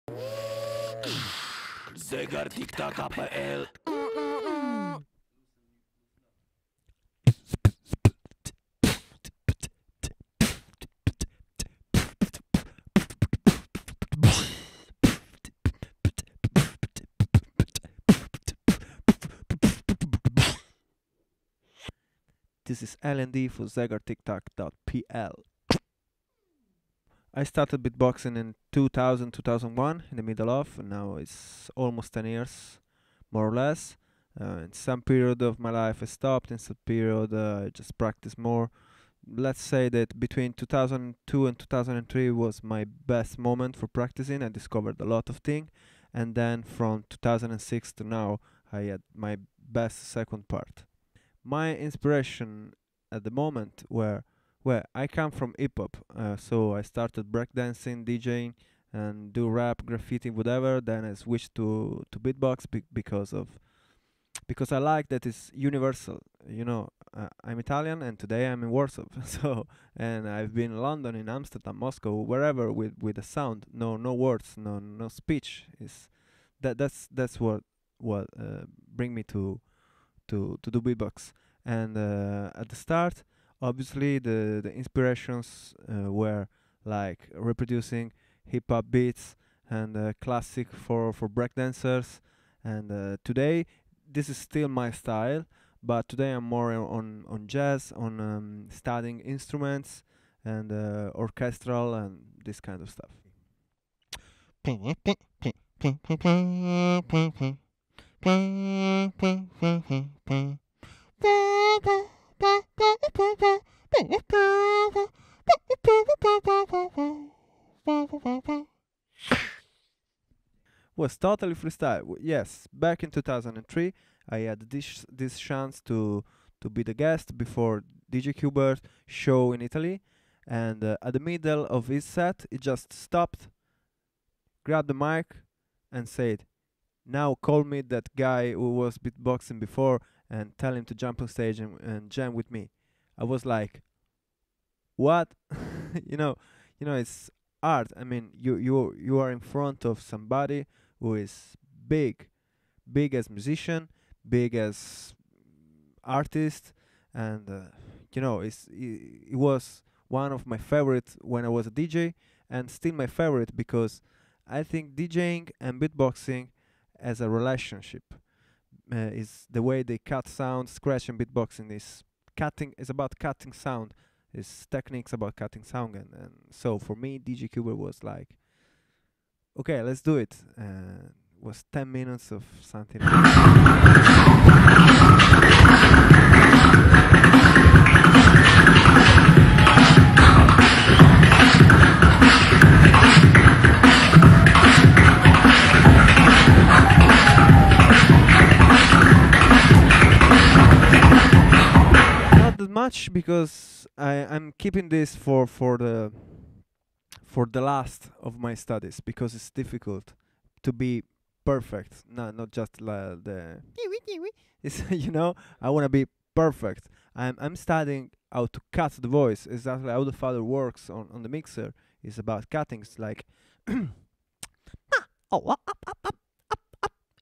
ZegarTikTaka.pl. This is L&D for ZegarTikTaka.pl. I started beatboxing in 2000, 2001, in the middle of, and now it's almost 10 years, more or less. In some period of my life I stopped, in some period I just practiced more. Let's say that between 2002 and 2003 was my best moment for practicing. I discovered a lot of things, and then from 2006 to now I had my best second part. My inspiration at the moment were well, I come from hip hop, so I started breakdancing, DJing, and do rap, graffiti, whatever. Then I switched to beatbox because I like that it's universal. I'm Italian, and today I'm in Warsaw. So, and I've been in London, in Amsterdam, Moscow, wherever with a sound, no words, no speech. Is that's what bring me to do beatbox. And at the start, obviously the inspirations were like reproducing hip hop beats and classic for breakdancers. And today this is still my style, but today I'm more on jazz, on studying instruments and orchestral and this kind of stuff. Was totally freestyle. Yes, back in 2003, I had this chance to be the guest before DJ Qbert show in Italy, and at the middle of his set, he just stopped, grabbed the mic, and said, "Now call me that guy who was beatboxing before, and tell him to jump on stage and jam with me." I was like, "What?" you know, it's art. I mean, you are in front of somebody who is big as musician, big as artist, and it was one of my favorite when I was a DJ, and still my favorite because I think DJing and beatboxing as a relationship is the way they cut sound. Scratch and beatboxing is about cutting sound. Is techniques about cutting sound, and so for me, DJ Qbert was like, okay, let's do it. Was 10 minutes of something. Not that much because I'm keeping this for the last of my studies because it's difficult to be perfect. No, not just the. It's I want to be perfect. I'm studying how to cut the voice. Exactly how the father works on the mixer is about cutting. It's like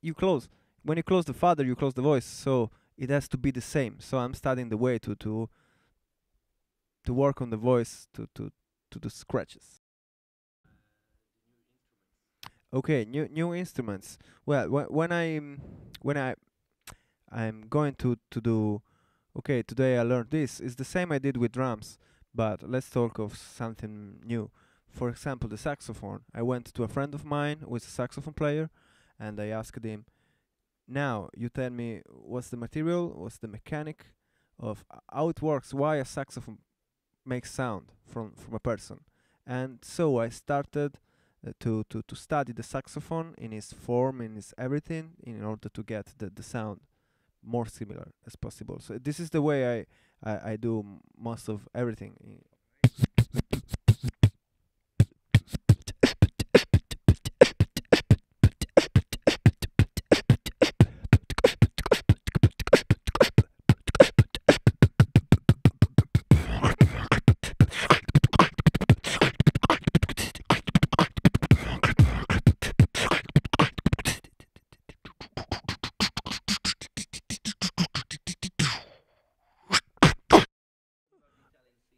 you close when you close the father, you close the voice. So it has to be the same. So I'm studying the way to work on the voice to the scratches. Okay, new instruments. Well, when I'm going to do. Okay, today I learned this. It's the same I did with drums, but let's talk of something new. For example, the saxophone. I went to a friend of mine who is a saxophone player, and I asked him, "Now you tell me what's the material, what's the mechanic of how it works, why a saxophone makes sound from a person." And so I started to study the saxophone in its form, in its everything, in order to get the sound more similar as possible. So this is the way I do most of everything.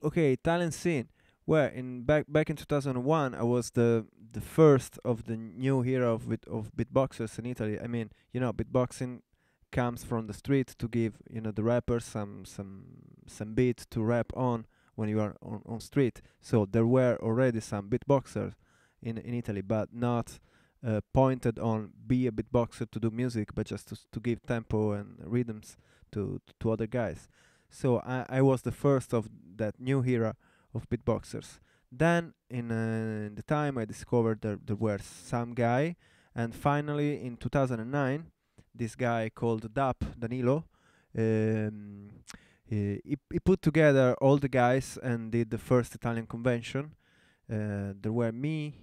okay, Italian scene. Where in back in 2001, I was the first of the new era of beatboxers in Italy. I mean, beatboxing comes from the street to give the rappers some beat to rap on when you are on street. So there were already some beatboxers in Italy, but not pointed on be a beatboxer to do music, but just to give tempo and rhythms to other guys. So I was the first of that new era of beatboxers. Then in the time I discovered there were some guy, and finally in 2009, this guy called Danilo, um, he put together all the guys and did the first Italian convention. There were me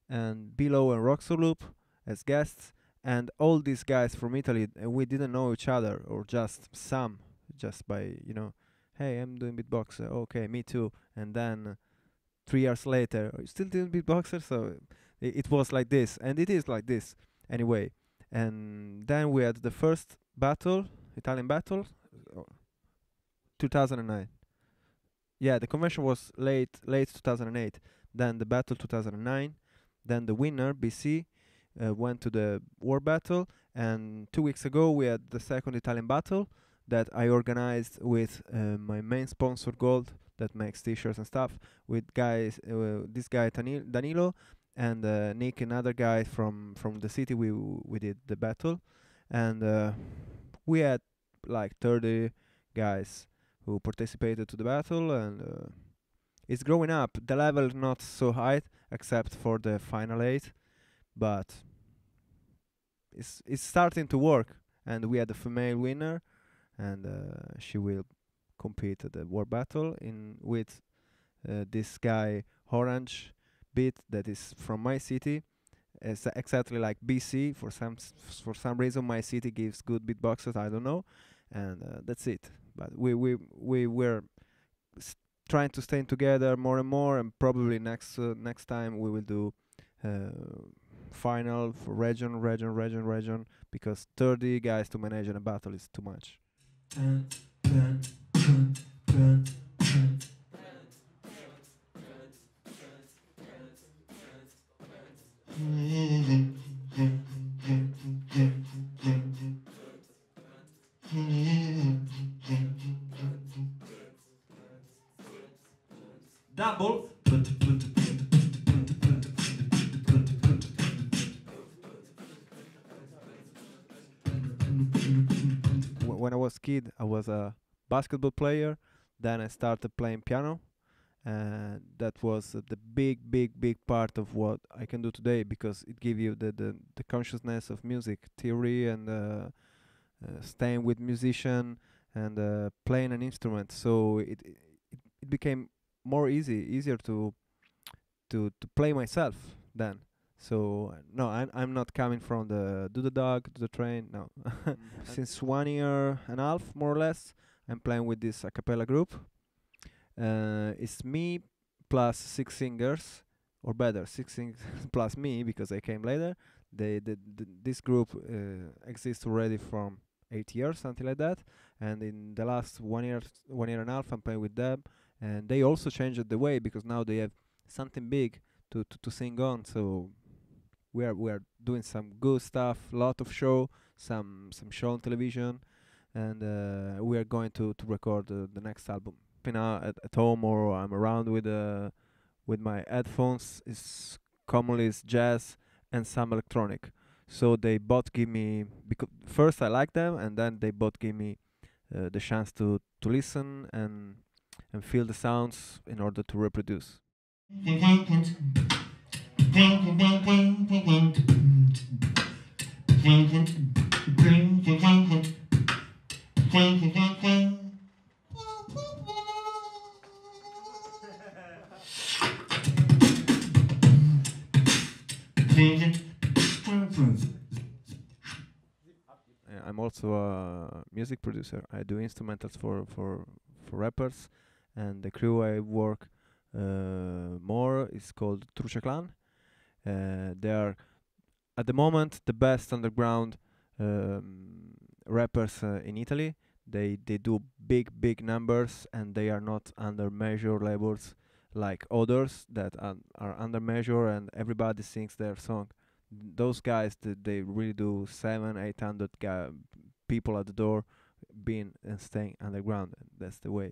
and Bilo and Roxoloop as guests, and all these guys from Italy. And we didn't know each other, or just some, just by hey, I'm doing beatbox. Okay, me too. And then 3 years later, are you still doing beatboxer? So it was like this, and it is like this anyway. And then we had the first battle, Italian battle, uh, 2009. Yeah, the convention was late 2008. Then the battle 2009. Then the winner BC went to the war battle, and 2 weeks ago we had the second Italian battle that I organized with my main sponsor Gold that makes t-shirts and stuff, with guys, this guy Danilo and Nick, another guy from the city. We did the battle, and we had like 30 guys who participated to the battle, and it's growing up. The level is not so high except for the final 8, but it's starting to work. And we had a female winner, and she will compete at the war battle in with this guy Orange Beat that is from my city. It's exactly like BC. For some reason, my city gives good beatboxers. I don't know, and that's it. But we were trying to stay together more and more, and probably next time we will do final for region, because 30 guys to manage in a battle is too much. Double. When I was kid, I was a basketball player. Then I started playing piano, and that was the big part of what I can do today, because it gives you the consciousness of music theory, and staying with musician, and playing an instrument. So it became easier to play myself then. So no, I'm not coming from the do the dog, do the train. No, since 1 year and a half more or less, I'm playing with this a cappella group. It's me plus 6 singers, or better, six singers plus me, because I came later. This group exists already from 8 years, something like that. And in the last 1 year and a half, I'm playing with them, and they also changed the way, because now they have something big to sing on. So we are doing some good stuff, lot of show, some show on television, and we are going to record the next album. At home, or I'm around with my headphones. Is commonly is jazz and some electronic. So they both give me, because first I like them, and then they both give me the chance to listen and feel the sounds in order to reproduce. I'm also a music producer. I do instrumentals for rappers, and the crew I work more is called Truce Clan. They are at the moment the best underground rappers in Italy. They do big numbers, and they are not under major labels like others that are under measure and everybody sings their song. Those guys, they really do 700-800 people at the door, being and staying underground. And that's the way.